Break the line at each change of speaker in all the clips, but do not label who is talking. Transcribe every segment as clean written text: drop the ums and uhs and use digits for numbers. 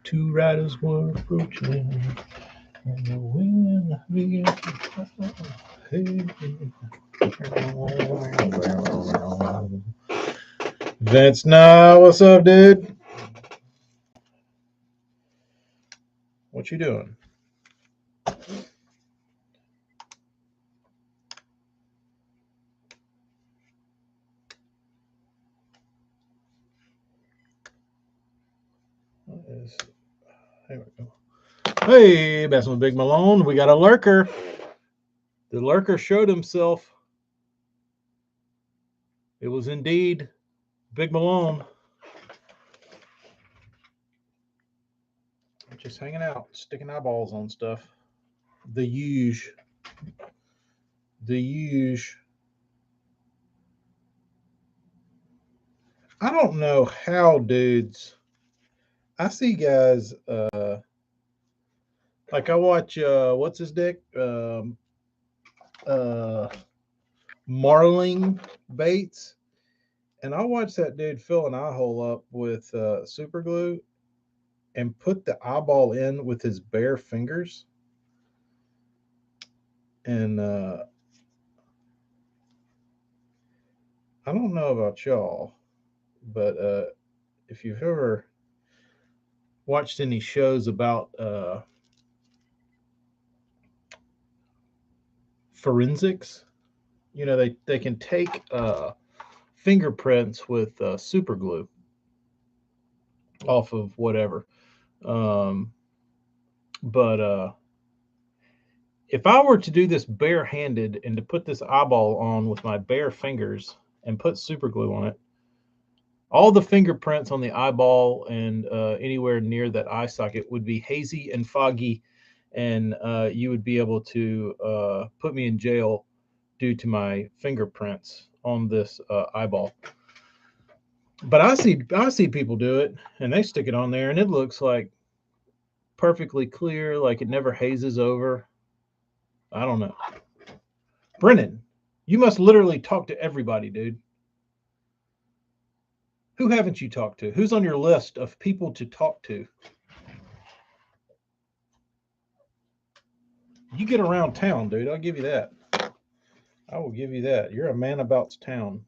Two riders were approaching, and the wind began to Vince, now what's up, dude? What you doing? There we go. Hey, messing with Big Malone. We got a lurker. The lurker showed himself. It was indeed Big Malone. Just hanging out, sticking eyeballs on stuff. The youve. The youve. I don't know how dudes. I see guys like I watch what's his dick? Marling Bates. And I watch that dude fill an eye hole up with super glue and put the eyeball in with his bare fingers. And I don't know about y'all, but if you've ever watched any shows about forensics, you know, they can take fingerprints with super glue off of whatever. But if I were to do this barehanded and to put this eyeball on with my bare fingers and put super glue on it, all the fingerprints on the eyeball and anywhere near that eye socket would be hazy and foggy, and you would be able to put me in jail due to my fingerprints on this eyeball. But I see people do it, and they stick it on there, and it looks like perfectly clear, like it never hazes over. I don't know. Brennan, you must literally talk to everybody, dude. Who haven't you talked to? Who's on your list of people to talk to? You get around town, dude. I'll give you that. I will give you that. You're a man about town.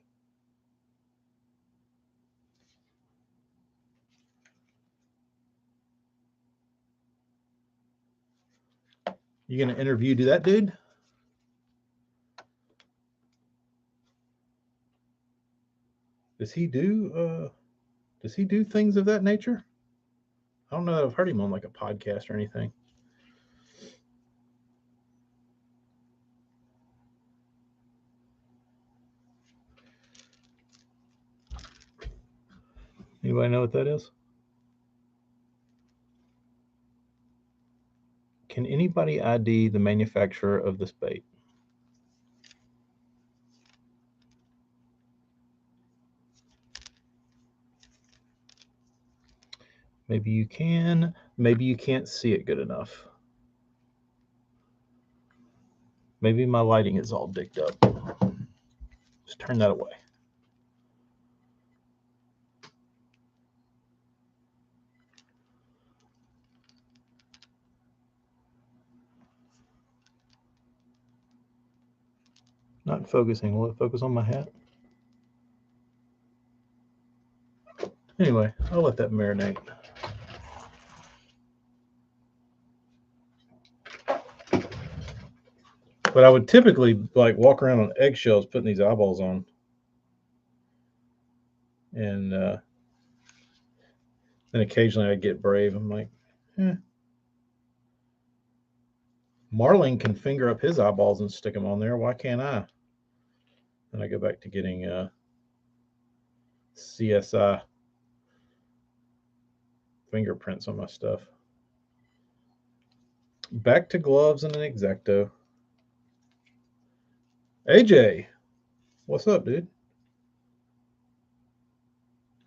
You gonna interview that dude? Does he do things of that nature? I don't know that I've heard him on like a podcast or anything. Anybody know what that is? Can anybody ID the manufacturer of this bait? Maybe you can. Maybe you can't see it good enough. Maybe my lighting is all dicked up. Just turn that away. Not focusing. Will it focus on my hat? Anyway, I'll let that marinate. But I would typically like walk around on eggshells putting these eyeballs on. And then occasionally I'd get brave. I'm like, Marling can finger up his eyeballs and stick them on there. Why can't I? Then I go back to getting CSI fingerprints on my stuff. Back to gloves and an X-Acto. AJ, what's up, dude?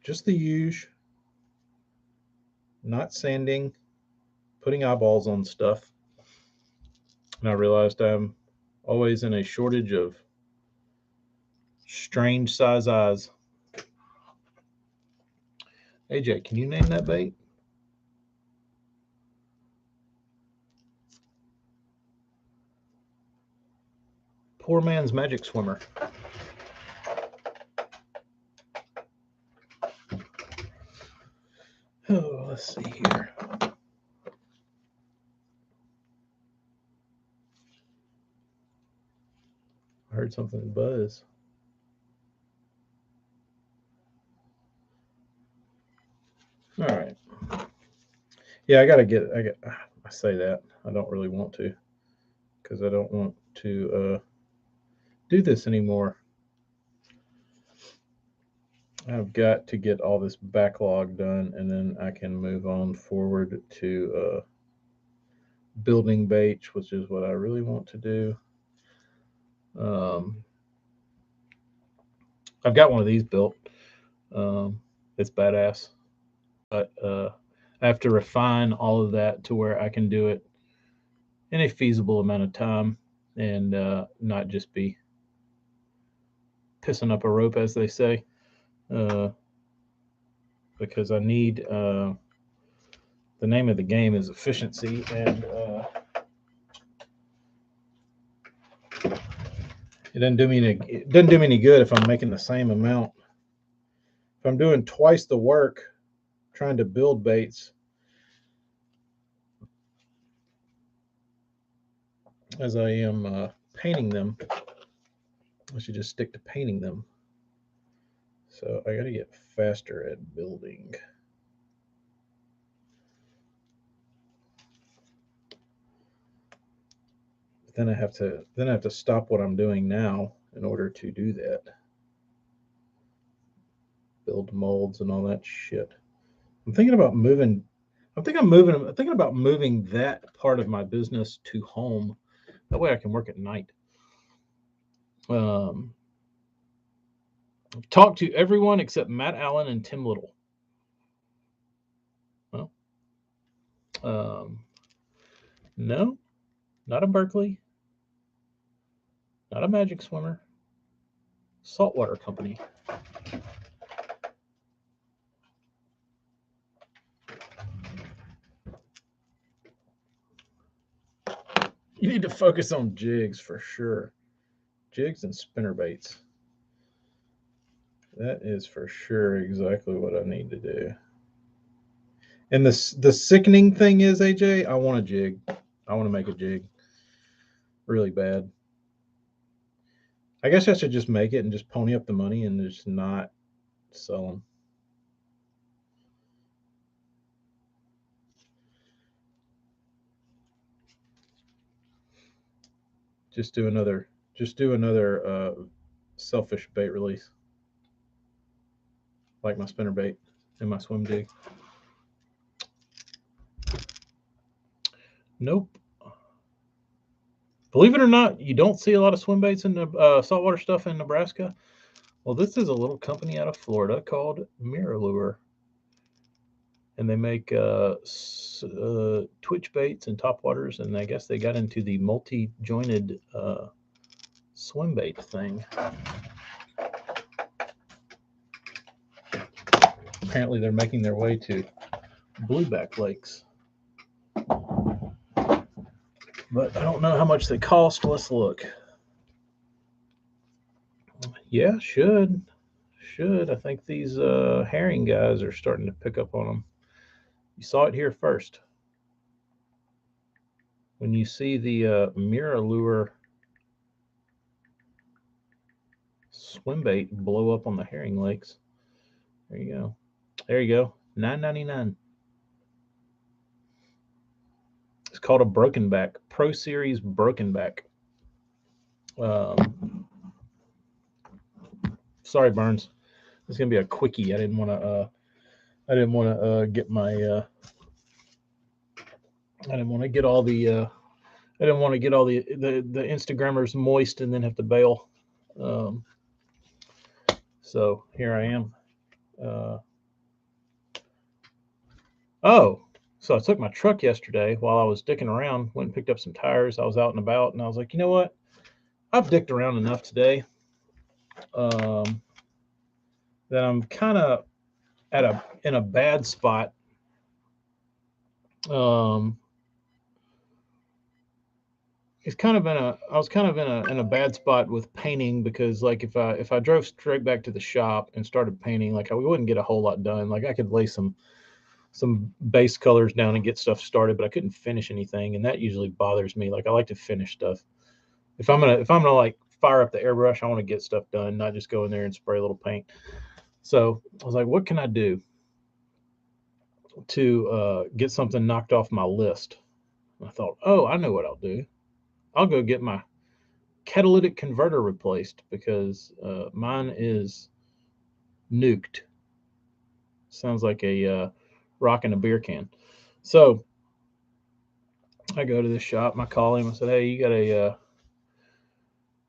Just the usual. Not sanding, putting eyeballs on stuff. And I realized I'm always in a shortage of strange size eyes. AJ, can you name that bait? Poor man's magic swimmer. Oh, let's see here. I heard something buzz. All right. Yeah, I say that. I don't really want to because I don't want to do this anymore. I've got to get all this backlog done, and then I can move on forward to building baits, which is what I really want to do. I've got one of these built. It's badass, but I have to refine all of that to where I can do it in a feasible amount of time and not just be pissing up a rope, as they say. Because I need the name of the game is efficiency, and it doesn't do me any good if I'm making the same amount. If I'm doing twice the work trying to build baits as I am painting them, I should just stick to painting them. So I got to get faster at building. But then I have to stop what I'm doing now in order to do that. Build molds and all that shit. I'm thinking about moving. I'm thinking about moving that part of my business to home. That way I can work at night. Talk to everyone except Matt Allen and Tim Little. Well, no, not a Berkeley, not a Magic Swimmer, saltwater company. You need to focus on jigs for sure. Jigs and spinner baits. That is for sure exactly what I need to do. And the sickening thing is, AJ, I want a jig. I want to make a jig really bad. I guess I should just make it and just pony up the money and just not sell them. Just do another selfish bait release, like my spinner bait and my swim jig. Nope. Believe it or not, you don't see a lot of swim baits in the saltwater stuff in Nebraska. Well, this is a little company out of Florida called Mirror, and they make twitch baits and topwaters, and I guess they got into the multi-jointed swim bait thing. Apparently, they're making their way to blueback lakes. But I don't know how much they cost. Let's look. Yeah, should. I think these herring guys are starting to pick up on them. You saw it here first. When you see the Mirror swim bait blow up on the herring lakes, there you go. There you go. $9.99. It's called a broken back. Pro Series broken back. Sorry, Burns. It's gonna be a quickie. I didn't want to get my. I didn't want to get all the. I didn't want to get all the Instagrammers moist and then have to bail. So here I am. So I took my truck yesterday while I was dicking around, went and picked up some tires. I was out and about, and I was like, you know what? I've dicked around enough today that I'm kind of in a bad spot. It's kind of I was kind of in a bad spot with painting, because like if I drove straight back to the shop and started painting, like we wouldn't get a whole lot done. Like I could lay some base colors down and get stuff started, but I couldn't finish anything, and that usually bothers me. Like I like to finish stuff. If I'm gonna like fire up the airbrush, I want to get stuff done, not just go in there and spray a little paint. So I was like, what can I do to get something knocked off my list? And I thought, oh, I know what I'll do. I'll go get my catalytic converter replaced, because mine is nuked. Sounds like a rock in a beer can. So I go to this shop. I call him. I said, "Hey, you got a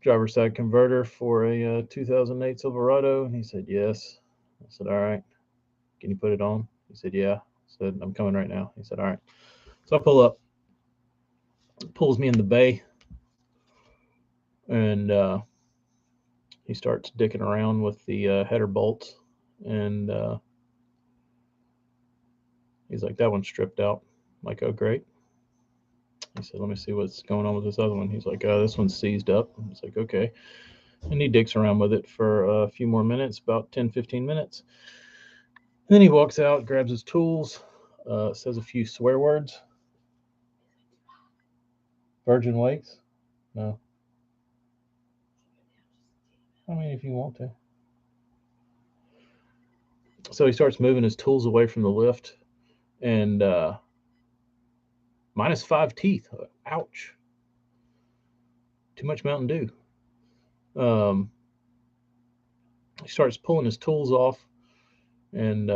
driver's side converter for a 2008 Silverado?" And he said, "Yes." I said, "All right. Can you put it on?" He said, "Yeah." I said, "I'm coming right now." He said, "All right." So I pull up, pulls me in the bay, and he starts dicking around with the header bolts, and he's like, "That one's stripped out." I'm like, "Oh, great." He said, "Let me see what's going on with this other one." He's like, "Oh, this one's seized up." I was like, "Okay." And he dicks around with it for a few more minutes, about 10, 15 minutes. And then he walks out, grabs his tools, says a few swear words. Virgin Lakes? No. I mean, if you want to. So he starts moving his tools away from the lift, and minus 5 teeth. Ouch. Too much Mountain Dew. He starts pulling his tools off, and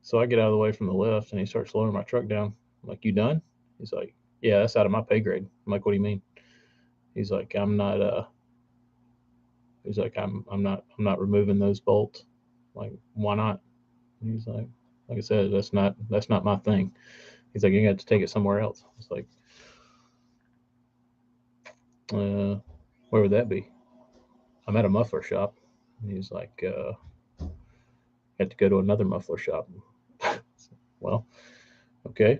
so I get out of the way from the lift, and he starts lowering my truck down. I'm like, "You done?" He's like, "Yeah, that's out of my pay grade." I'm like, "What do you mean?" He's like, "I'm not. He's like, I'm not removing those bolts." I'm like, "Why not?" He's like I said, that's not my thing. He's like, "You got to take it somewhere else." It's like, where would that be? I'm at a muffler shop. And he's like, had to go to another muffler shop. Well, okay.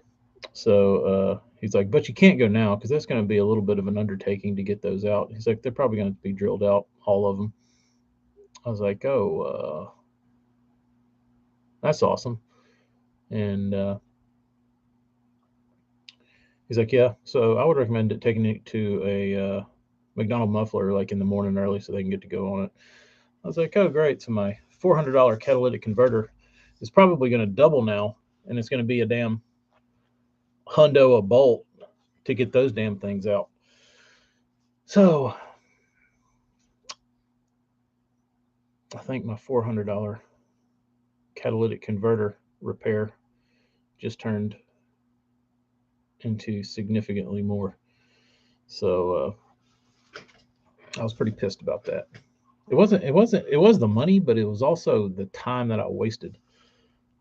So he's like, "But you can't go now, because that's going to be a little bit of an undertaking to get those out." He's like, "They're probably going to be drilled out, all of them." I was like, "Oh, that's awesome." And he's like, "Yeah, so I would recommend taking it to a McDonald muffler like in the morning early, so they can get to go on it." I was like, "Oh, great." So my $400 catalytic converter is probably going to double now, and it's going to be a damn hundo a bolt to get those damn things out. So I think my $400 catalytic converter repair just turned into significantly more. So I was pretty pissed about that. It was the money, but it was also the time that I wasted.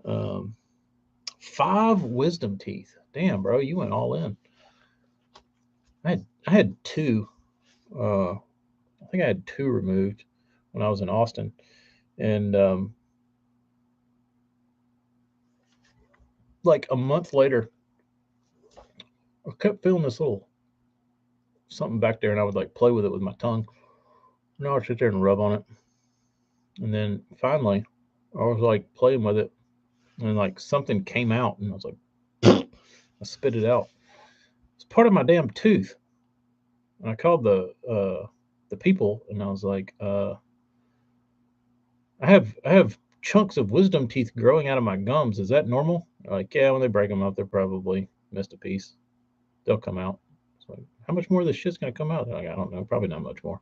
Um, 5 wisdom teeth. Damn, bro, you went all in. I had two. I think I had two removed when I was in Austin, and like a month later, I kept feeling this little something back there, and I would like play with it with my tongue. And I would sit there and rub on it, and then finally, I was like playing with it, and like something came out, and I was like, I spit it out. It's part of my damn tooth. And I called the people, and I was like, I have chunks of wisdom teeth growing out of my gums. Is that normal? They're like, yeah, when they break them up, they're probably missed a piece. They'll come out. It's like, how much more of this shit's gonna come out? They're like, I don't know, probably not much more.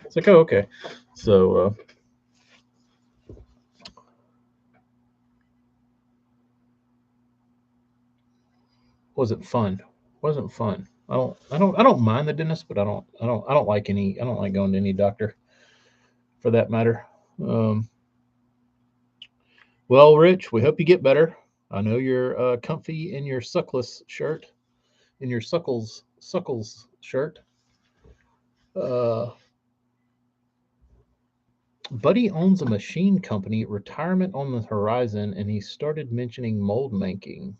It's like, oh, okay. So wasn't fun. Wasn't fun. I don't mind the dentist, but I don't like I don't like going to any doctor for that matter. Um, well, Rich, we hope you get better. I know you're comfy in your suckless shirt, in your suckles shirt. Uh, Buddy owns a machine company, retirement on the horizon, and he started mentioning mold making.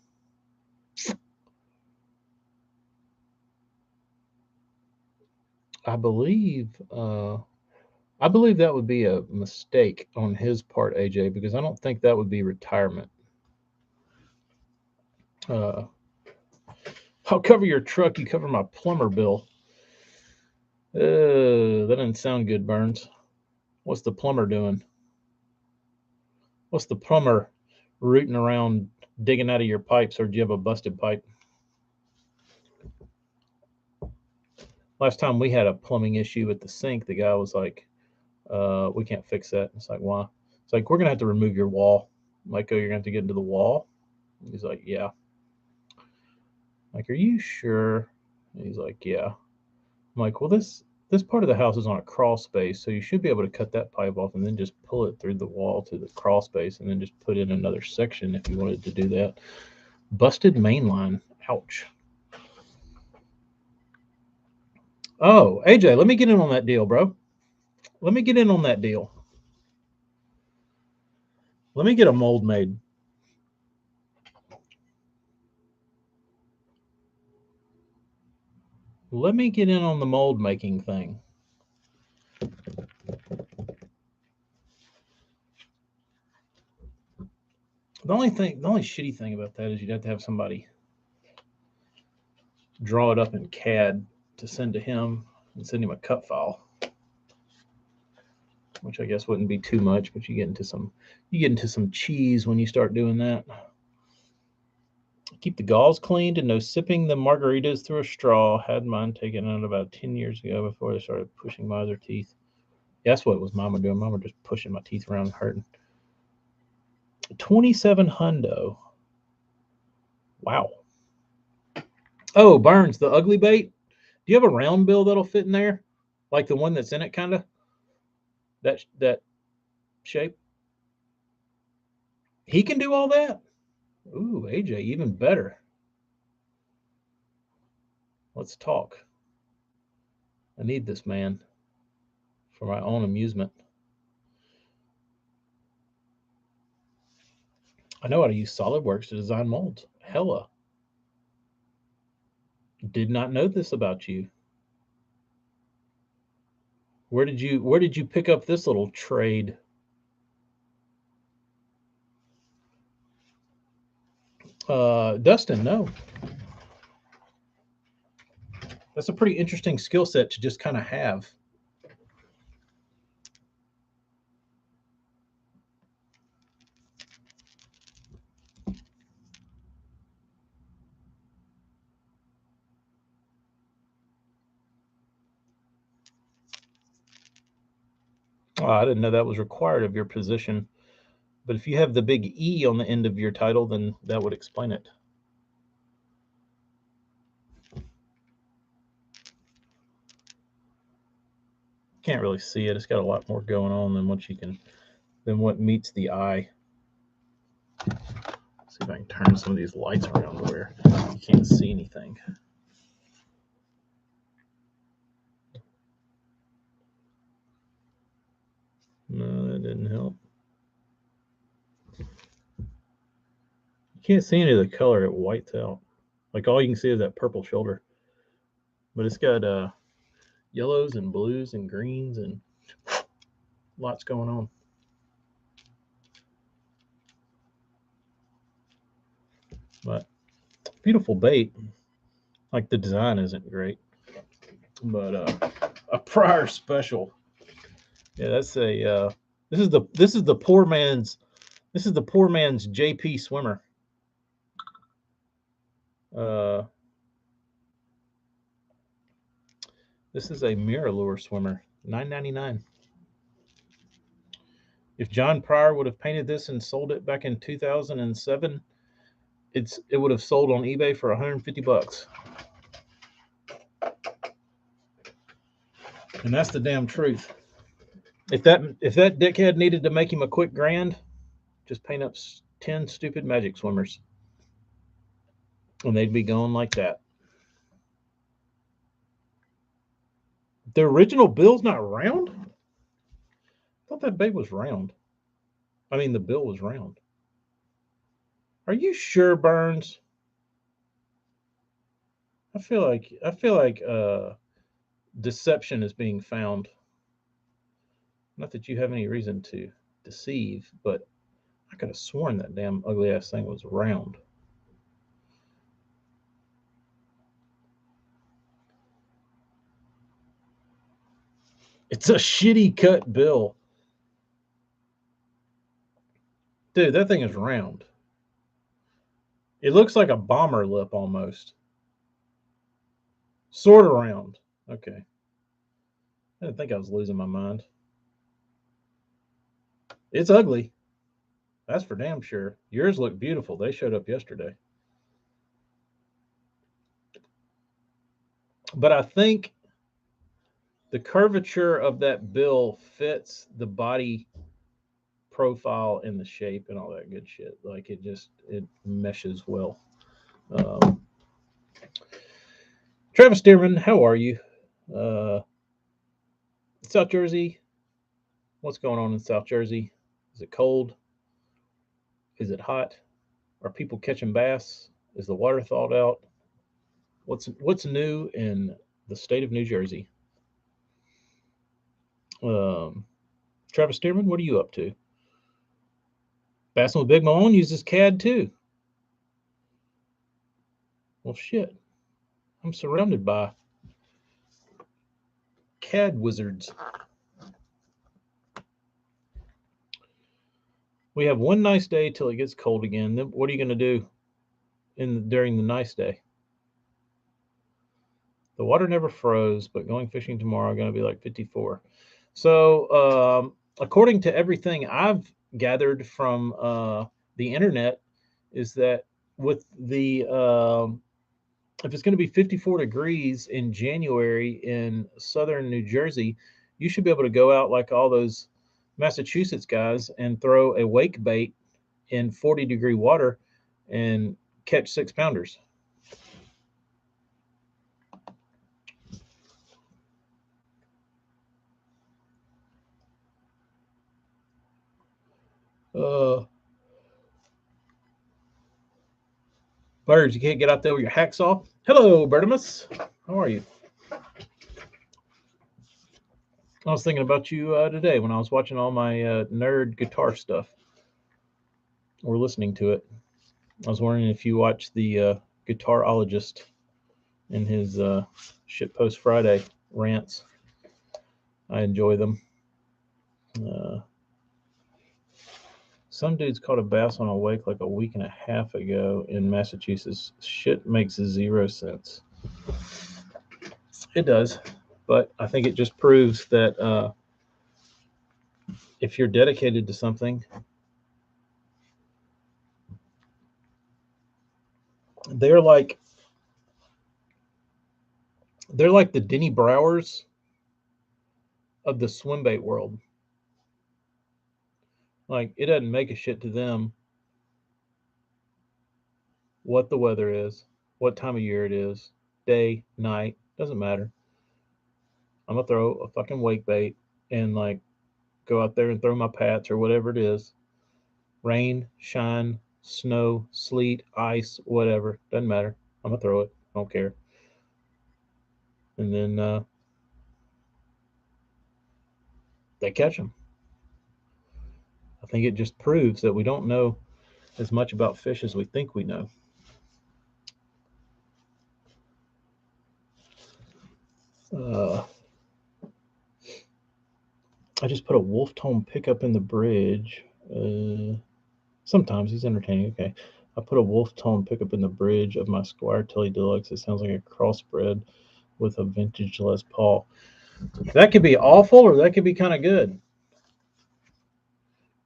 I believe that would be a mistake on his part, AJ, because I don't think that would be retirement. Uh, I'll cover your truck. You cover my plumber bill. That didn't sound good, Burns. What's the plumber doing? What's the plumber rooting around digging out of your pipes, or do you have a busted pipe? Last time we had a plumbing issue at the sink, the guy was like, we can't fix that. It's like, why? It's like, we're going to have to remove your wall. I'm like, oh, you're going to have to get into the wall? He's like, yeah. I'm like, are you sure? And he's like, yeah. I'm like, well, this part of the house is on a crawl space, so you should be able to cut that pipe off and then just pull it through the wall to the crawl space and then just put in another section if you wanted to do that. Busted main line. Ouch. Oh, AJ, let me get in on that deal, bro. Let me get in on that deal. Let me get a mold made. Let me get in on the mold making thing. The only shitty thing about that is you'd have to have somebody draw it up in CAD to send to him and send him a cut file, which I guess wouldn't be too much, but you get into some cheese when you start doing that. Keep the galls cleaned and no sipping the margaritas through a straw. Had mine taken out about 10 years ago before they started pushing my other teeth. Yeah, that's what it was Mama doing. Mama just pushing my teeth around and hurting. 27 hundo. Wow. Oh, Burns, the ugly bait. Do you have a round bill that'll fit in there? Like the one that's in it, kind of? That shape? He can do all that? Ooh, AJ, even better. Let's talk. I need this man for my own amusement. I know how to use SolidWorks to design molds. Hella. Did not know this about you. Where did you pick up this little trade? Dustin, no. That's a pretty interesting skill set to just kind of have. I didn't know that was required of your position. But if you have the big E on the end of your title, then that would explain it. Can't really see it. It's got a lot more going on than what meets the eye. Let's see if I can turn some of these lights around to where you can't see anything. No, that didn't help. You can't see any of the color. It whites out. Like all you can see is that purple shoulder. But it's got yellows and blues and greens and lots going on. But beautiful bait. Like the design isn't great. But a prior special. Yeah, that's a this is the poor man's JP swimmer. This is a Mirror swimmer, $9.99. If John Pryor would have painted this and sold it back in 2007, it would have sold on eBay for $150. And that's the damn truth. If that dickhead needed to make him a quick grand, just paint up 10 stupid magic swimmers. And they'd be going like that. The original bill's not round? thought that bait was round. I mean, the bill was round. Are you sure, Burns? I feel like deception is being found. Not that you have any reason to deceive, but I could have sworn that damn ugly ass thing was round. It's a shitty cut bill. Dude, that thing is round. It looks like a bomber lip almost. Sort of round. Okay. I didn't think I was losing my mind. It's ugly. That's for damn sure. Yours look beautiful. They showed up yesterday. But I think the curvature of that bill fits the body profile and the shape and all that good shit. Like it meshes well. Um, Travis Dearman, how are you? South Jersey. What's going on in South Jersey? Is it cold? Is it hot? Are people catching bass? Is the water thawed out? What's new in the state of New Jersey? Um, Travis Stearman, what are you up to? Bassing with Big Malone uses CAD too. Well, shit. I'm surrounded by CAD wizards. We have one nice day till it gets cold again. Then what are you going to do during the nice day? The water never froze, but going fishing tomorrow going to be like 54. So, according to everything I've gathered from the internet, is that with the if it's going to be 54 degrees in January in southern New Jersey, you should be able to go out like all those Massachusetts guys and throw a wake bait in 40-degree water and catch 6-pounders. Birds, you can't get out there with your hacksaw. Hello, Bertimus. How are you? I was thinking about you today when I was watching all my nerd guitar stuff or listening to it. I was wondering if you watched the Guitarologist in his Shitpost Friday rants. I enjoy them. Some dudes caught a bass on a wake like a week and a half ago in Massachusetts. Shit makes 0 sense. It does, but I think it just proves that if you're dedicated to something, they're like the Denny Browers of the swimbait world. Like, it doesn't make a shit to them what the weather is, what time of year it is, day, night, doesn't matter. I'm gonna throw a fucking wake bait and like go out there and throw my pats or whatever it is. Rain, shine, snow, sleet, ice, whatever, doesn't matter. I'm gonna throw it. I don't care. And then they catch them. I think it just proves that we don't know as much about fish as we think we know. I just put a wolf tone pickup in the bridge. Sometimes he's entertaining. Okay. I put a wolf tone pickup in the bridge of my Squire Tilly Deluxe. It sounds like a crossbred with a vintage Les Paul. That could be awful or that could be kind of good.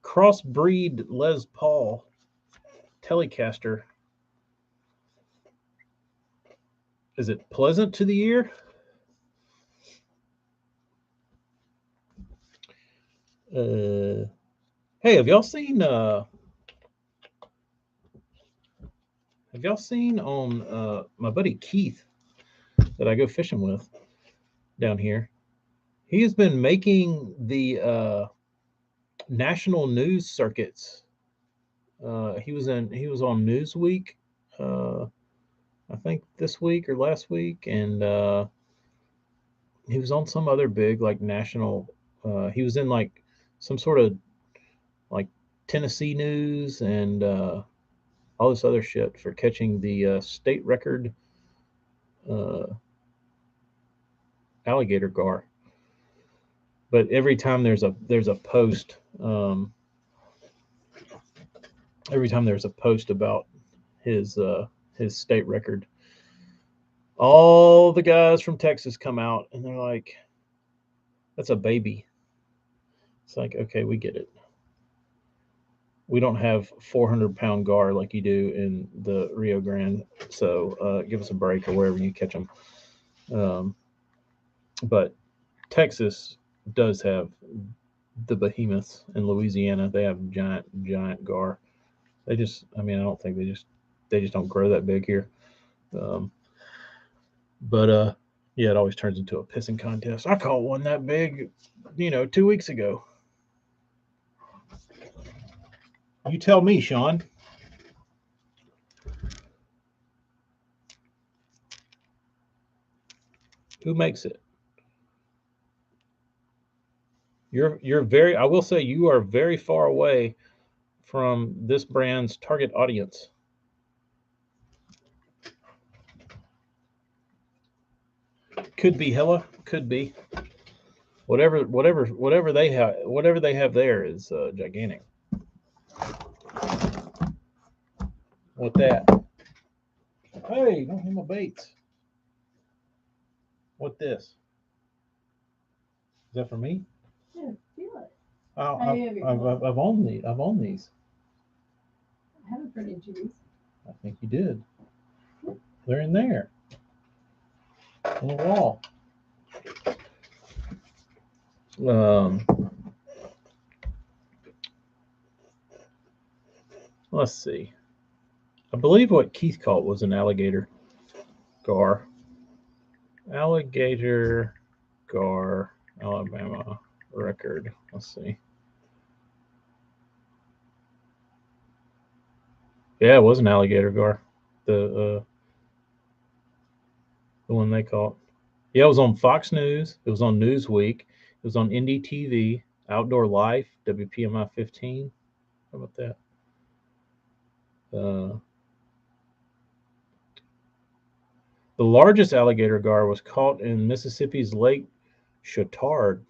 Crossbreed Les Paul Telecaster. Is it pleasant to the ear? Hey, have y'all seen on my buddy Keith that I go fishing with down here? He has been making the national news circuits. He was on Newsweek, I think this week or last week, and he was on some other big like national. He was in like some sort of like Tennessee news and all this other shit for catching the state record uh, alligator gar. But every time there's a post, every time there's a post about his state record, all the guys from Texas come out and they're like, "That's a baby." It's like, okay, we get it. We don't have 400-pound gar like you do in the Rio Grande, so give us a break or wherever you catch them. But Texas does have the behemoths. In Louisiana. They have giant gar. They just, I mean, I don't think they just don't grow that big here. Um, but yeah, it always turns into a pissing contest. I caught one that big, 2 weeks ago. You tell me, Sean. Who makes it? You're very, I will say you are very far away from this brand's target audience. Could be Hella, could be. Whatever they have there is gigantic. What that? Hey, don't hit my baits. What this? Is that for me?
Yeah, feel it.
I've owned these.
I haven't printed you these.
I think you did. They're in there on the wall. Let's see. I believe what Keith caught was an alligator gar. Alligator gar, Alabama record. Let's see. Yeah, it was an alligator gar. The one they caught. Yeah, it was on Fox News. It was on Newsweek. It was on Indie TV, Outdoor Life, WPMI 15. How about that? The largest alligator gar was caught in Mississippi's Lake Chatard.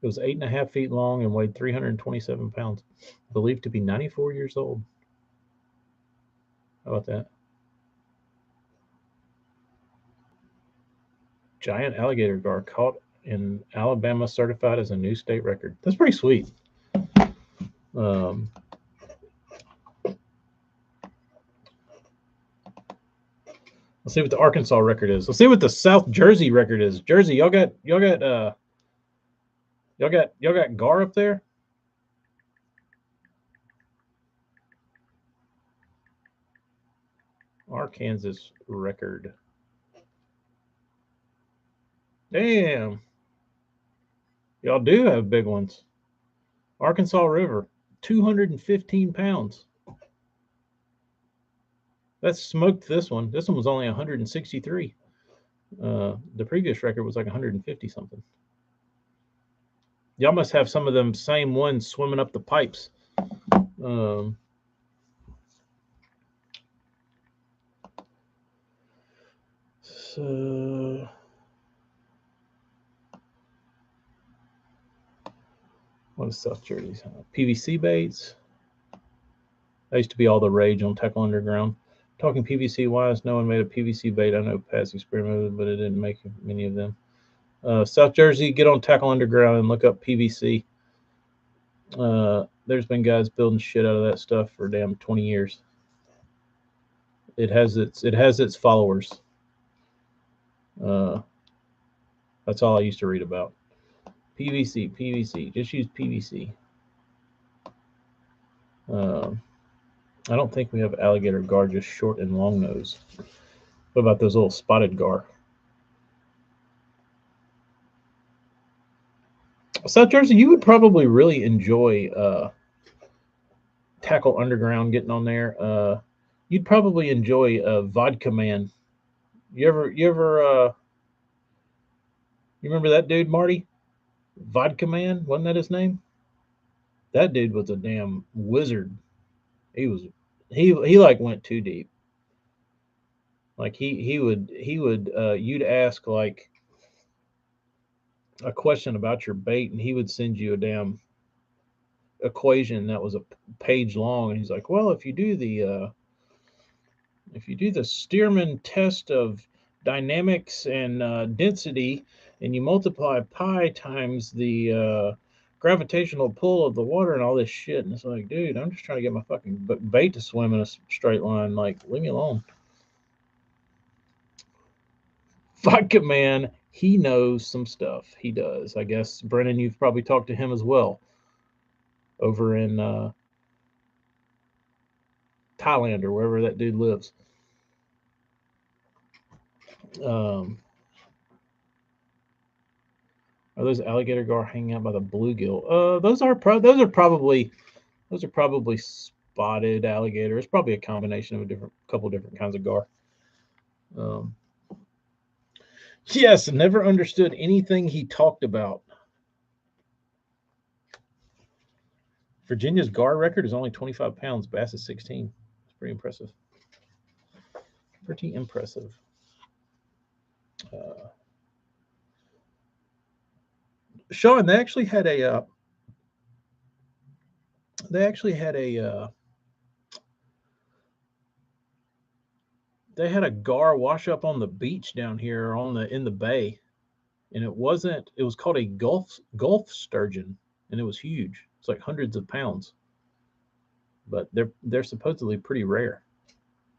It was 8.5 feet long and weighed 327 pounds, believed to be 94 years old. How about that? Giant alligator gar caught in Alabama, certified as a new state record. That's pretty sweet. Let's see what the Arkansas record is. Let's see what the South Jersey record is. Jersey, y'all got gar up there? Arkansas record. Damn. Y'all do have big ones. Arkansas River, 215 pounds. That's smoked this one. This one was only 163. The previous record was like 150 something. Y'all must have some of them same ones swimming up the pipes. So what is South Jersey's? PVC baits. That used to be all the rage on Tackle Underground. Talking PVC wise, no one made a PVC bait. I know Pat's experimented, but it didn't make many of them. South Jersey, get on Tackle Underground and look up PVC. There's been guys building shit out of that stuff for damn 20 years. It has its followers. That's all I used to read about. PVC. Just use PVC. I don't think we have alligator gar, just short and long nose. What about those little spotted gar? South Jersey, you would probably really enjoy Tackle Underground getting on there. You'd probably enjoy Vodka Man. You remember that dude, Marty? Vodka Man, wasn't that his name? That dude was a damn wizard. He was he like went too deep. Like he would you'd ask like a question about your bait and he would send you a damn equation that was a page long and he's like, "Well, if you do the Stearman test of dynamics and density, and you multiply pi times the gravitational pull of the water and all this shit," and it's like, dude, I'm just trying to get my fucking bait to swim in a straight line. Like, leave me alone. Vodka Man, he knows some stuff. He does. I guess Brennan, you've probably talked to him as well over in Thailand or wherever that dude lives. Um, are those alligator gar hanging out by the bluegill? Those are probably spotted alligator. It's probably a combination of a couple different kinds of gar. Um, yes, never understood anything he talked about. Virginia's gar record is only 25 pounds. Bass is 16. It's pretty impressive. Pretty impressive. Uh, Sean, they actually had a they actually had a they had a gar wash up on the beach down here on the in the bay, and it was called a Gulf sturgeon, and it was huge. It's like hundreds of pounds, but they're supposedly pretty rare.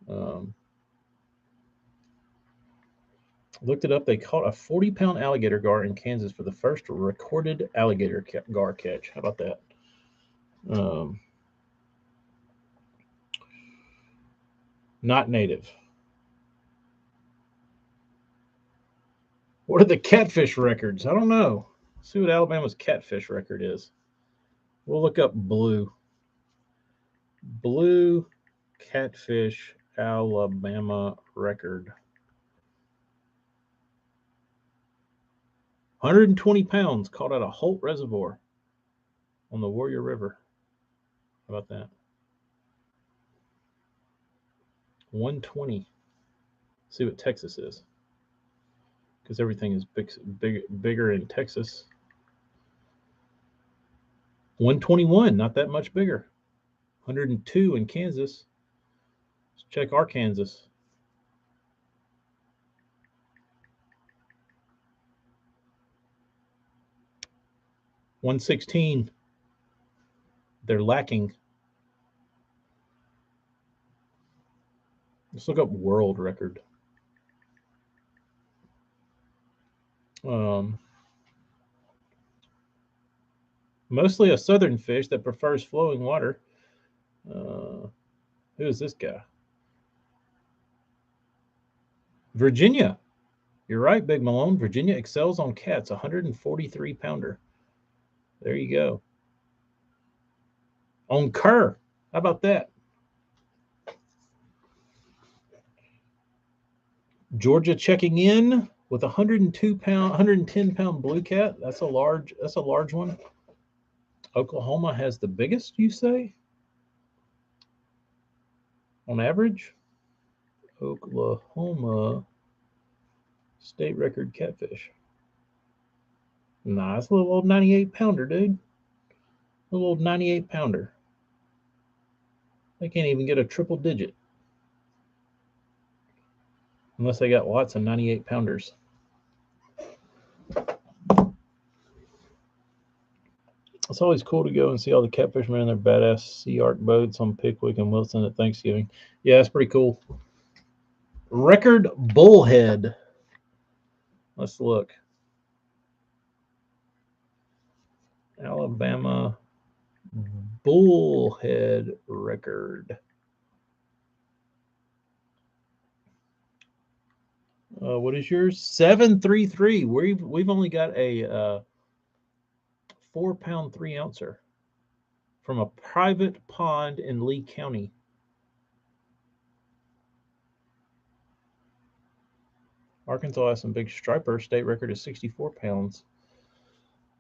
Um, Looked it up. They caught a 40-pound alligator gar in Kansas for the first recorded alligator gar catch. How about that? Um, Not native. What are the catfish records? I don't know. Let's see what Alabama's catfish record is. We'll look up blue catfish Alabama record. 120 pounds caught at a Holt Reservoir on the Warrior River. How about that? 120. See what Texas is, because everything is bigger in Texas. 121, not that much bigger. 102 in Kansas. Let's check Arkansas. 116. They're lacking. Let's look up world record. Um, Mostly a southern fish that prefers flowing water. Who is this guy? Virginia. You're right, Big Malone. Virginia excels on cats. 143 pounder. There you go. On cur. How about that? Georgia checking in with 110 pound blue cat. That's a large one. Oklahoma has the biggest, you say? On average? Oklahoma state record catfish. Nah, it's a little old 98 pounder, dude. A little old 98 pounder. They can't even get a triple digit. Unless they got lots of 98 pounders. It's always cool to go and see all the catfishermen in their badass Sea Arc boats on Pickwick and Wilson at Thanksgiving. Yeah, it's pretty cool. Record bullhead. Let's look. Alabama bullhead record. What is yours? 733. We've only got a 4-pound 3-ouncer from a private pond in Lee County. Arkansas has some big striper. State record is 64 pounds.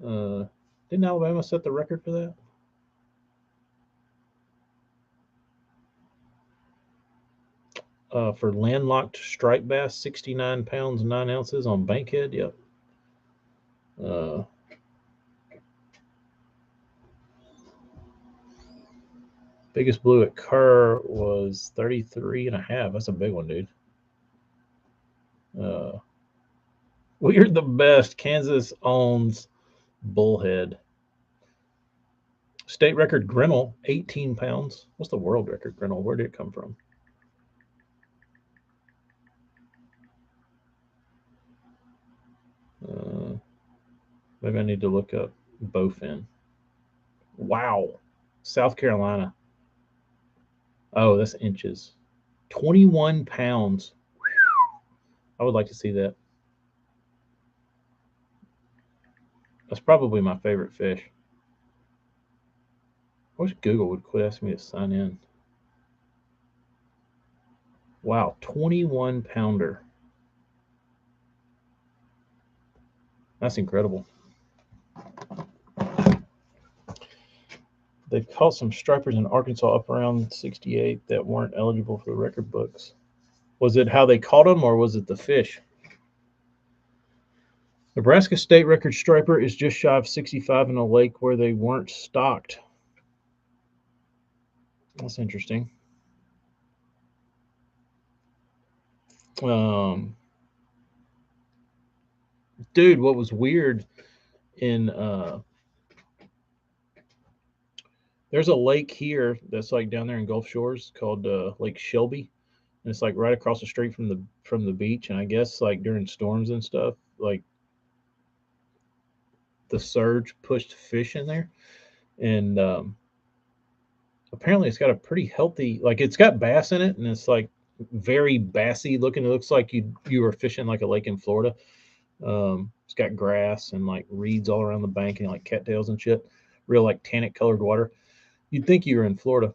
Didn't Alabama set the record for that? For landlocked striped bass, 69 pounds 9 ounces on Bankhead. Yep. Biggest blue at Kerr was 33 and a half. That's a big one, dude. We're the best. Kansas owns bullhead. State record Grinnell, 18 pounds. What's the world record Grinnell? Where did it come from? Maybe I need to look up bowfin. Wow. South Carolina. Oh, that's inches. 21 pounds. I would like to see that. That's probably my favorite fish. I wish Google would quit asking me to sign in. Wow, 21 pounder. That's incredible. They caught some stripers in Arkansas up around 68 that weren't eligible for the record books. Was it how they caught them or was it the fish? Nebraska state record striper is just shy of 65 in a lake where they weren't stocked. That's interesting. Dude, what was weird in there's a lake here that's like down there in Gulf Shores called Lake Shelby, and it's like right across the street from the beach. And I guess like during storms and stuff, like the surge pushed fish in there, and apparently it's got a pretty healthy, like it's got bass in it, and it's like very bassy looking. It looks like you were fishing like a lake in Florida. It's got grass and like reeds all around the bank and like cattails and shit. Real like tannic colored water. You'd think you were in Florida.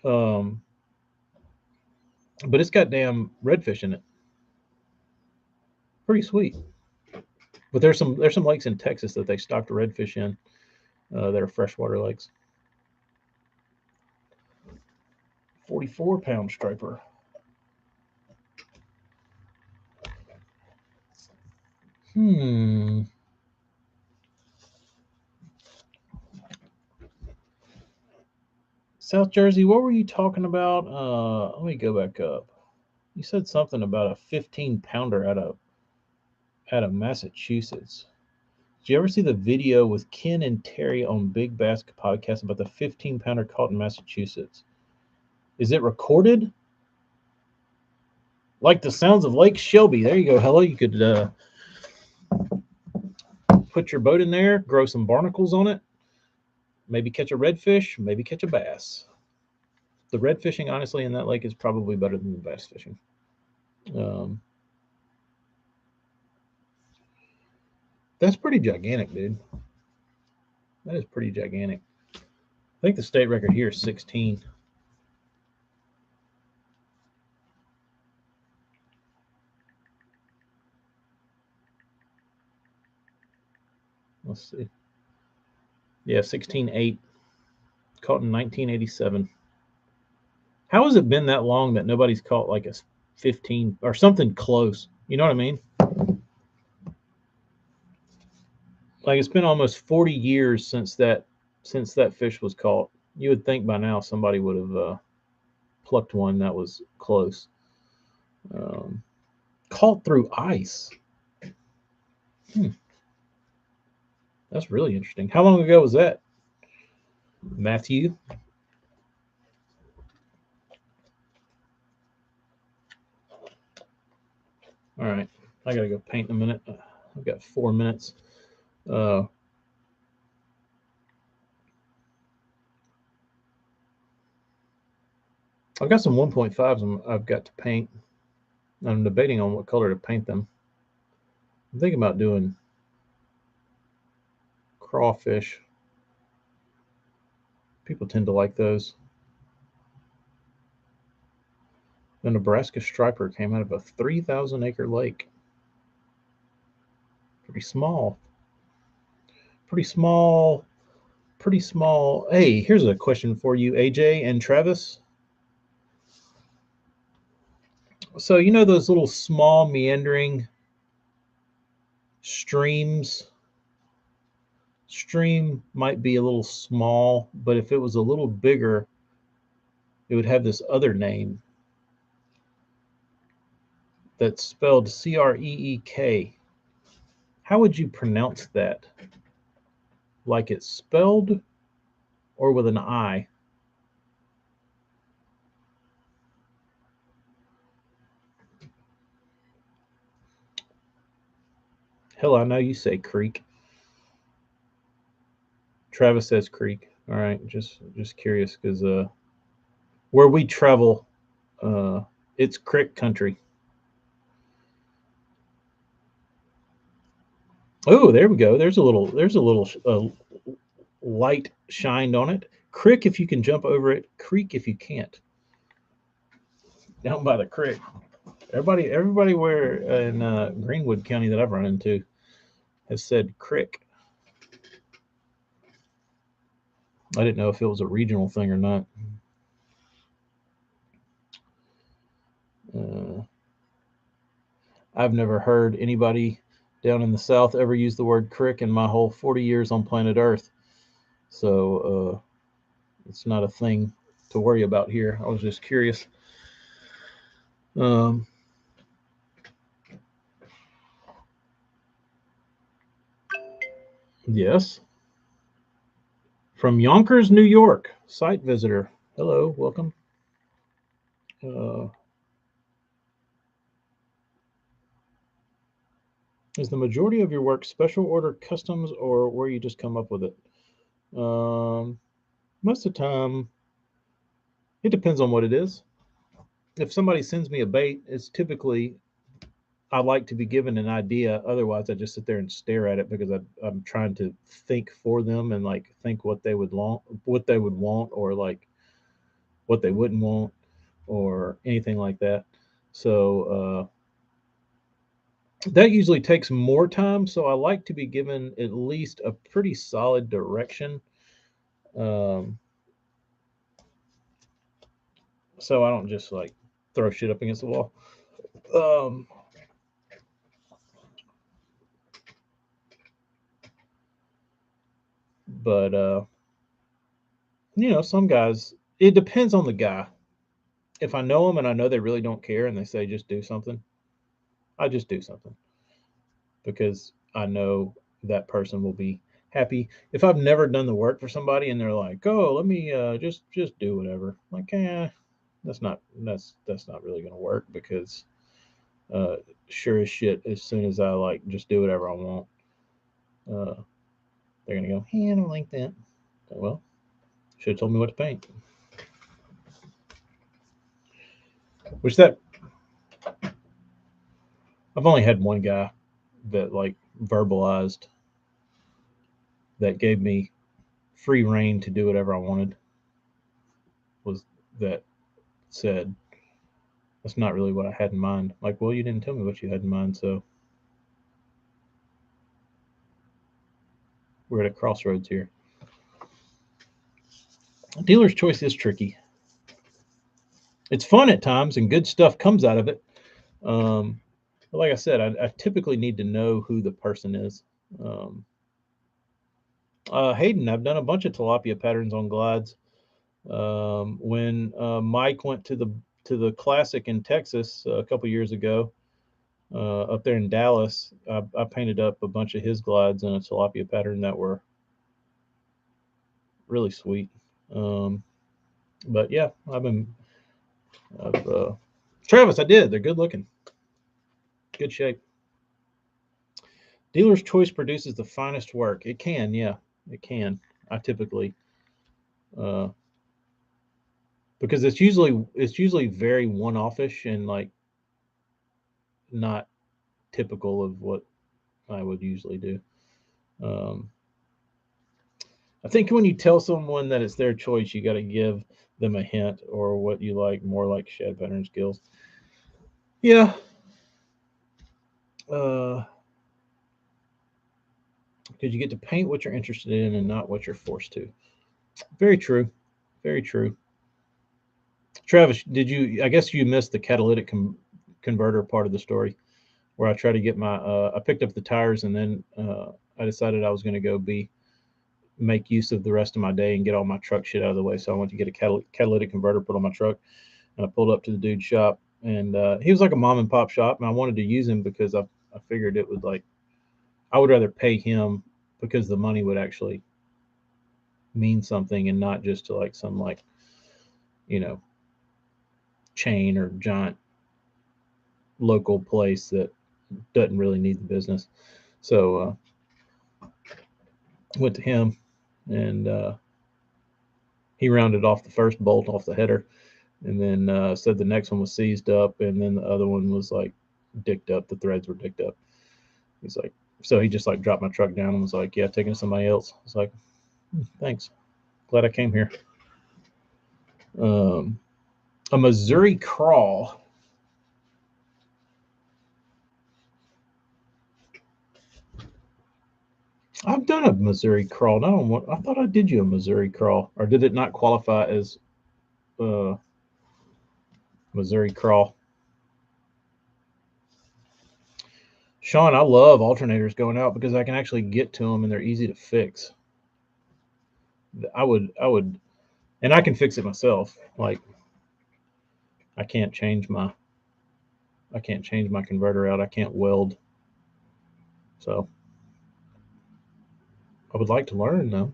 But it's got damn redfish in it. Pretty sweet. But there's some lakes in Texas that they stocked redfish in that are freshwater lakes. 44-pound striper. South Jersey, what were you talking about? Let me go back up. You said something about a 15-pounder out of Massachusetts. Did you ever see the video with Ken and Terry on Big Bass Podcast about the 15-pounder caught in Massachusetts? Is it recorded? Like the sounds of Lake Shelby. There you go, Hello. You could put your boat in there, grow some barnacles on it, maybe catch a redfish, maybe catch a bass. The red fishing, honestly, in that lake is probably better than the bass fishing. That's pretty gigantic, dude. That is pretty gigantic. I think the state record here is 16. Let's see. Yeah, 16.8. Caught in 1987. How has it been that long that nobody's caught like a 15 or something close? You know what I mean? Like it's been almost 40 years since that fish was caught. You would think by now somebody would have plucked one that was close. Caught through ice. That's really interesting. How long ago was that, Matthew? All right, I gotta go paint in a minute. I've got 4 minutes. I've got some 1.5s I've got to paint. I'm debating on what color to paint them. I'm thinking about doing crawfish. People tend to like those. The Nebraska striper came out of a 3,000 acre lake. Pretty small. Pretty small. Pretty small. Hey, here's a question for you, AJ and Travis. So, you know those little small meandering streams? Stream might be a little small, but if it was a little bigger, it would have this other name that's spelled Creek. How would you pronounce that? Like it's spelled or with an I? Hell, I know you say creek. Travis says creek. All right, just curious because where we travel, it's creek country. Oh, there we go. There's a little light shined on it. Crick if you can jump over it. Creek if you can't. Down by the creek. Everybody where in Greenwood County that I've run into has said crick. I didn't know if it was a regional thing or not. Uh, I've never heard anybody down in the South ever use the word crick in my whole 40 years on planet Earth. So it's not a thing to worry about here. I was just curious. Um, yes. From Yonkers, New York, site visitor. Hello, welcome. Uh, is the majority of your work special order customs or where you just come up with it? Most of the time, it depends on what it is. If somebody sends me a bait, it's typically I like to be given an idea. Otherwise, I just sit there and stare at it because I'm trying to think for them and like think what they would want, or like what they wouldn't want, or anything like that. So that usually takes more time. So I like to be given at least a pretty solid direction. Um, so I don't just like throw shit up against the wall. Um, but some guys, it depends on the guy. If I know them and I know they really don't care and they say just do something, I just do something because I know that person will be happy. If I've never done the work for somebody and they're like, "Oh, let me just do whatever," like, that's not really gonna work because uh, sure as shit, as soon as I like just do whatever I want, uh, they're gonna go, "Hey, I don't like that." Well, should have told me what to paint. Which that I've only had one guy that like verbalized that gave me free reign to do whatever I wanted, was that said, that's not really what I had in mind. Like, well, you didn't tell me what you had in mind, so we're at a crossroads here. Dealer's choice is tricky. It's fun at times and good stuff comes out of it. But like I said, I typically need to know who the person is. Um, Hayden, I've done a bunch of tilapia patterns on glides. When Mike went to the classic in Texas a couple years ago, up there in Dallas, I painted up a bunch of his glides in a tilapia pattern that were really sweet. Um, but yeah, I've Travis, I did. They're good looking, good shape. Dealer's choice produces the finest work. It can, yeah, it can. I typically, uh, because it's usually very one-offish and like not typical of what I would usually do. Um, I think when you tell someone that it's their choice, you got to give them a hint or what you like, more like shed pattern skills. Yeah. Because you get to paint what you're interested in and not what you're forced to. Very true. Very true. Travis, did you? I guess you missed the catalytic converter part of the story, where I tried to get my. I picked up the tires, and then I decided I was going to go make use of the rest of my day and get all my truck shit out of the way. So I went to get a catalytic converter put on my truck, and I pulled up to the dude's shop, and he was like a mom and pop shop, and I wanted to use him because I figured it would like I would rather pay him because the money would actually mean something and not just to like some like you know chain or giant local place that doesn't really need the business. So went to him, and he rounded off the first bolt off the header, and then said the next one was seized up, and then the other one was like dicked up. The threads were dicked up. He's like, so he just like dropped my truck down and was like, yeah, taking to somebody else. I was like, thanks, glad I came here. Um, a Missouri crawl. I've done a Missouri crawl. No, I thought I did you a Missouri crawl, or did it not qualify as uh, Missouri crawl? Sean, I love alternators going out because I can actually get to them and they're easy to fix. I would, and I can fix it myself. Like I can't change my, I can't change my converter out. I can't weld. So I would like to learn though.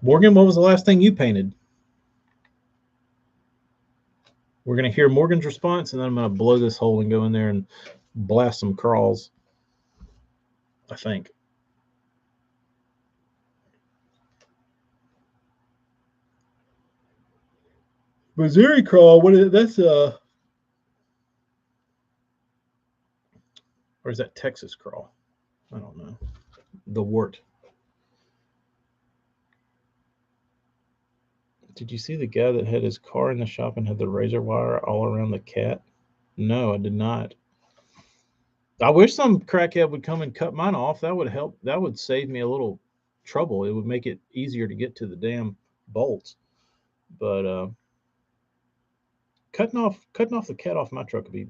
Morgan, what was the last thing you painted? We're gonna hear Morgan's response, and then I'm gonna blow this hole and go in there and blast some crawls. I think. Missouri crawl. What is that's or is that Texas crawl? I don't know. The wart. Did you see the guy that had his car in the shop and had the razor wire all around the cat? No, I did not. I wish some crackhead would come and cut mine off. That would help. That would save me a little trouble. It would make it easier to get to the damn bolts. But cutting off the cat off my truck would be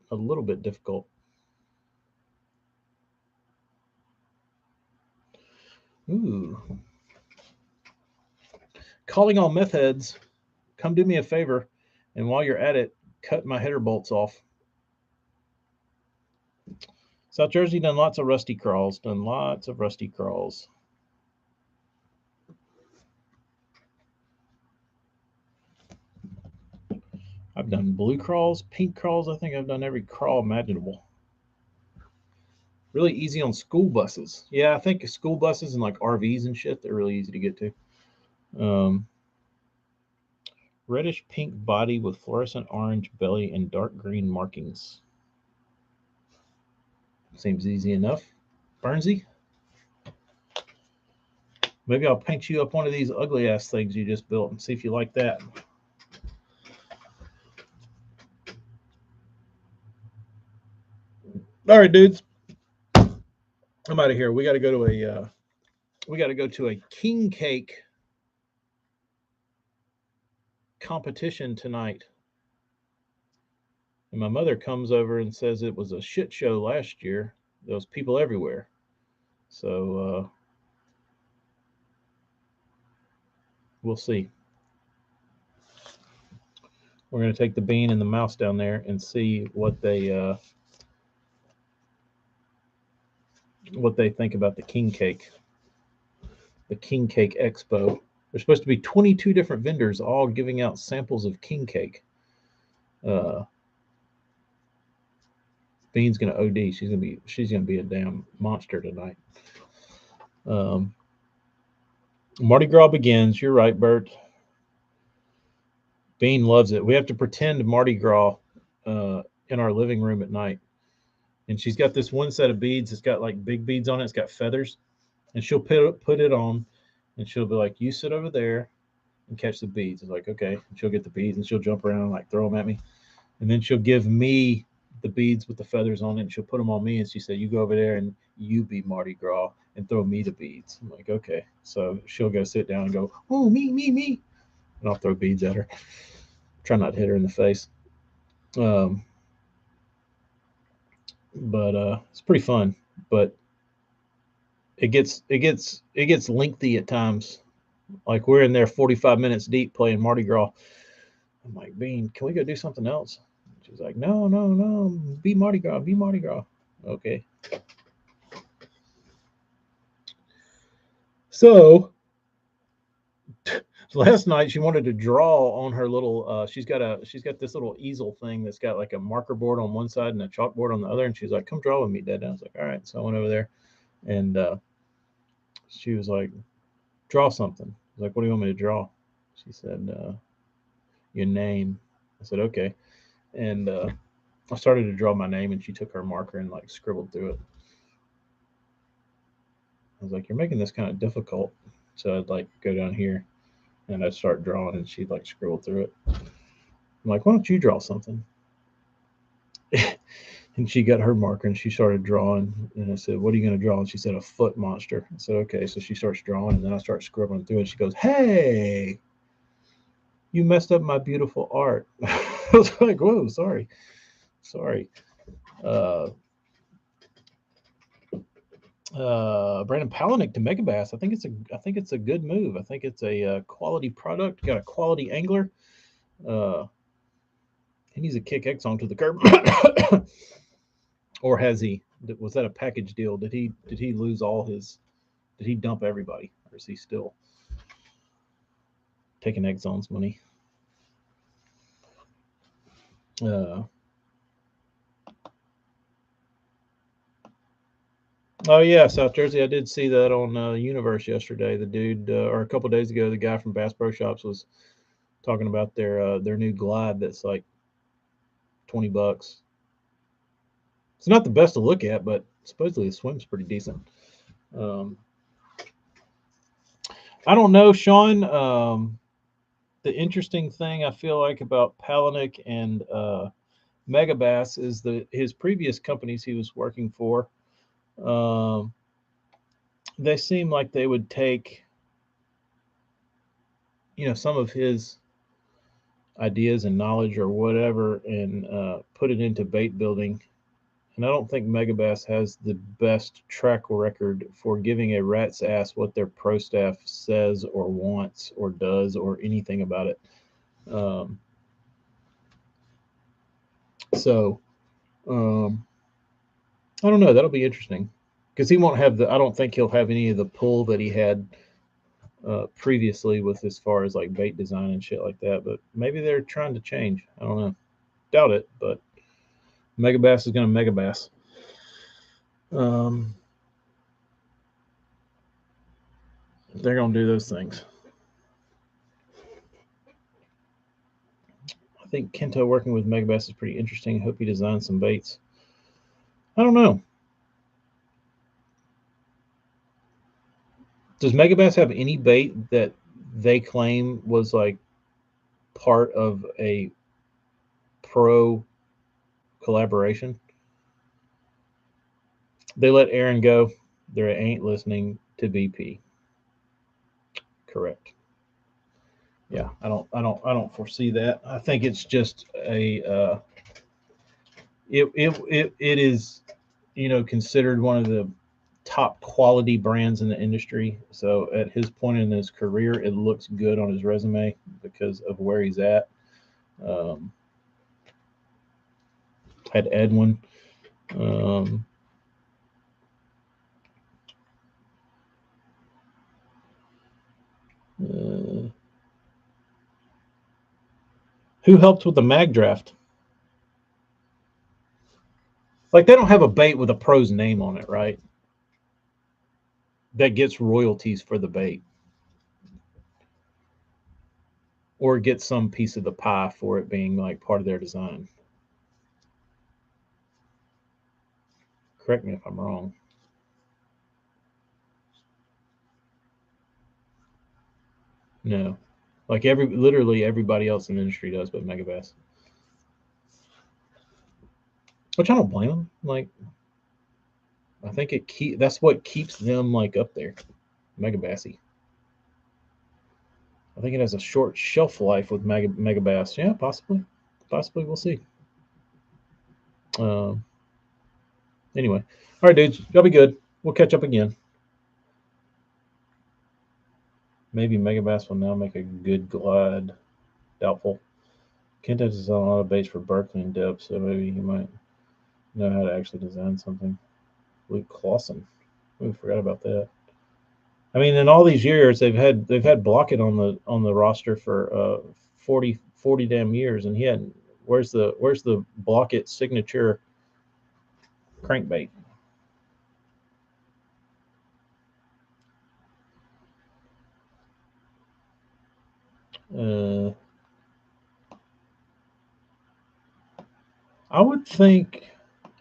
a little bit difficult. Ooh. Calling all meth heads, come do me a favor, and while you're at it, cut my header bolts off. South Jersey done lots of rusty crawls. Done lots of rusty crawls. I've done blue crawls, pink crawls. I think I've done every crawl imaginable. Really easy on school buses. Yeah, I think school buses and like RVs and shit, they're really easy to get to. Reddish pink body with fluorescent orange belly and dark green markings. Seems easy enough. Burnsy? Maybe I'll paint you up one of these ugly ass things you just built and see if you like that. All right, dudes. I'm out of here. We got to go to a king cake competition tonight. And my mother comes over and says it was a shit show last year. There was people everywhere. So we'll see. We're going to take the bean and the mouse down there and see what they think about the king cake. The king cake expo. There's supposed to be 22 different vendors all giving out samples of king cake. Bean's gonna OD. She's gonna be a damn monster tonight. Mardi Gras begins. You're right, Bert. Bean loves it. We have to pretend Mardi Gras in our living room at night. And she's got this one set of beads. It's got like big beads on it. It's got feathers. And she'll put it on, and she'll be like, "You sit over there and catch the beads." It's like, okay. And she'll get the beads and she'll jump around and like throw them at me, and then she'll give me the beads with the feathers on it, and she'll put them on me, and she said, "You go over there and you be Mardi Gras and throw me the beads." I'm like, okay. So she'll go sit down and go, "Oh, me," and I'll throw beads at her. Try not to hit her in the face. Um, but it's pretty fun. But it gets lengthy at times. Like we're in there 45 minutes deep playing Mardi Gras. I'm like, Bean, can we go do something else? She's like, no, no, no, be Mardi Gras, be Mardi Gras. Okay. So last night she wanted to draw on her little. She's got this little easel thing that's got like a marker board on one side and a chalkboard on the other, and she's like, "Come draw with me, Dad." And I was like, "All right." So I went over there, and she was like, "Draw something." I was like, "What do you want me to draw?" She said, "Your name." I said, "Okay." And I started to draw my name, and she took her marker and like scribbled through it. I was like, "You're making this kind of difficult." So I'd like go down here and I'd start drawing, and she'd like scribble through it. I'm like, "Why don't you draw something?" And she got her marker and she started drawing. And I said, "What are you going to draw?" And she said, "A foot monster." I said, "Okay." So she starts drawing, and then I start scribbling through it. She goes, "Hey, you messed up my beautiful art." I was like, "Whoa, sorry, sorry." Uh, Brandon Palaniuk to Megabass. I think it's a good move. I think it's a quality product. Got a quality angler. Uh, he needs to kick X onto the curb, or has he? Was that a package deal? Did he lose all his? Did he dump everybody, or is he still taking Exxon's money? Uh, oh yeah, South Jersey. I did see that on Universe yesterday. The dude, or a couple days ago, the guy from Bass Pro Shops was talking about their new Glide that's like $20. It's not the best to look at, but supposedly the swim's pretty decent. Um, I don't know, Sean. The interesting thing I feel like about Palaniuk and Megabass is that his previous companies he was working for, um, they seem like they would take some of his ideas and knowledge or whatever and put it into bait building. And I don't think Megabass has the best track record for giving a rat's ass what their pro staff says or wants or does or anything about it. Um, so um, I don't know. That'll be interesting because he won't have the. I don't think he'll have any of the pull that he had previously with as far as like bait design and shit like that. But maybe they're trying to change. I don't know. Doubt it, but Megabass is going to Megabass. Um, they're going to do those things. I think Kento working with Megabass is pretty interesting. I hope he designs some baits. I don't know. Does Megabass have any bait that they claim was like part of a pro collaboration? They let Aaron go. They ain't listening to BP. Correct. Yeah, I don't foresee that. I think it's just a it is considered one of the top quality brands in the industry. So at his point in his career, it looks good on his resume because of where he's at. Um, had Edwin. Um, uh, who helped with the mag draft? Like they don't have a bait with a pro's name on it, right? That gets royalties for the bait, or gets some piece of the pie for it being like part of their design. Correct me if I'm wrong. No. Like literally everybody else in the industry does, but Megabass. Which I don't blame them. Like, I think that's what keeps them like up there. Megabassy. I think it has a short shelf life with Megabass. Yeah, possibly. Possibly, we'll see. Um, anyway, all right, dudes, y'all be good. We'll catch up again. Maybe Megabass will now make a good glide. Doubtful. Kent has designed a lot of baits for Berkeley and depth, so maybe he might know how to actually design something. Luke Clausen. We forgot about that. I mean, in all these years, they've had Blockett on the roster for 40 damn years, and he hadn't. Where's the Blockett signature crankbait? Uh, I would think,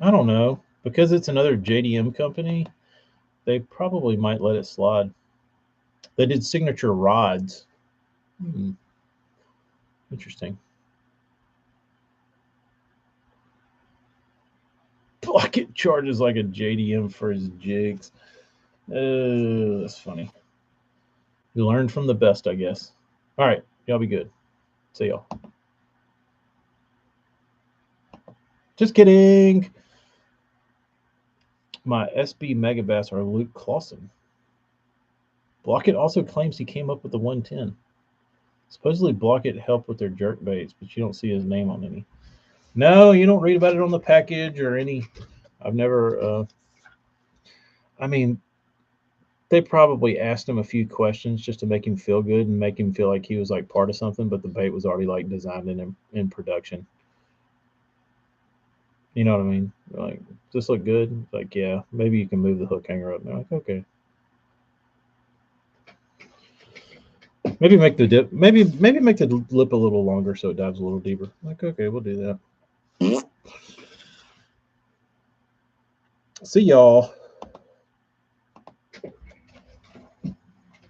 I don't know, because it's another JDM company, they probably might let it slide. They did signature rods. Hmm, interesting. Blockett charges like a JDM for his jigs. That's funny. You learned from the best, I guess. All right, y'all be good. See y'all. Just kidding. My SB Megabass are Luke Clausen. Blockett also claims he came up with the 110. Supposedly Blockett helped with their jerk baits, but you don't see his name on any. No, you don't read about it on the package or any. I've never. I mean, they probably asked him a few questions just to make him feel good and make him feel like he was like part of something, but the bait was already like designed in production. You know what I mean? Like, does this look good? Like, yeah, maybe you can move the hook hanger up. And they're like, okay. Maybe make the dip. Maybe make the lip a little longer so it dives a little deeper. Like, okay, we'll do that. See y'all.